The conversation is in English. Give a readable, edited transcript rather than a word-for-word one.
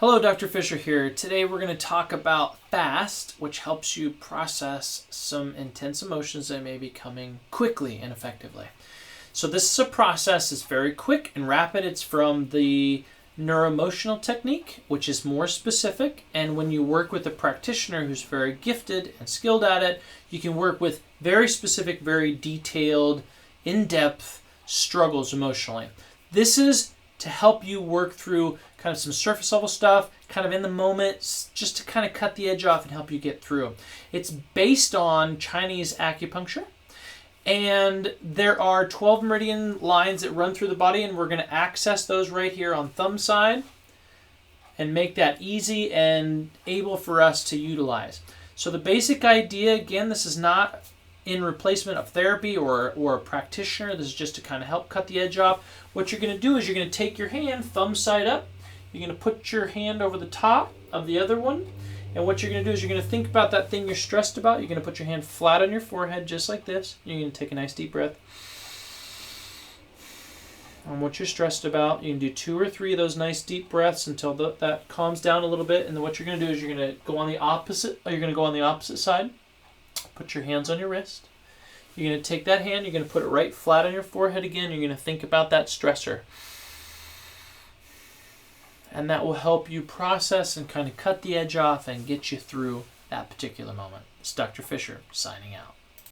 Hello, Dr. Fisher here. Today we're going to talk about FAST, which helps you process some intense emotions that may be coming quickly and effectively. So this is a process that's very quick and rapid. It's from the Neuroemotional Technique, which is more specific. And when you work with a practitioner who's very gifted and skilled at it, you can work with very specific, very detailed, in-depth struggles emotionally. This is to help you work through kind of some surface level stuff, kind of in the moment, just to kind of cut the edge off and help you get through. It's based on Chinese acupuncture, and there are 12 meridian lines that run through the body, and we're going to access those right here on thumb side and make that easy and able for us to utilize. So the basic idea, again, this is not in replacement of therapy or a practitioner. This is just to kind of help cut the edge off. What you're going to do is you're going to take your hand, thumb side up. You're going to put your hand over the top of the other one. And what you're going to do is you're going to think about that thing you're stressed about. You're going to put your hand flat on your forehead just like this. You're going to take a nice deep breath on what you're stressed about. You can do 2 or 3 of those nice deep breaths until that calms down a little bit. And then what you're going to do is you're going to go on the opposite side. Put your hands on your wrist. You're going to take that hand, you're going to put it right flat on your forehead again. You're going to think about that stressor. And that will help you process and kind of cut the edge off and get you through that particular moment. It's Dr. Fisher signing out.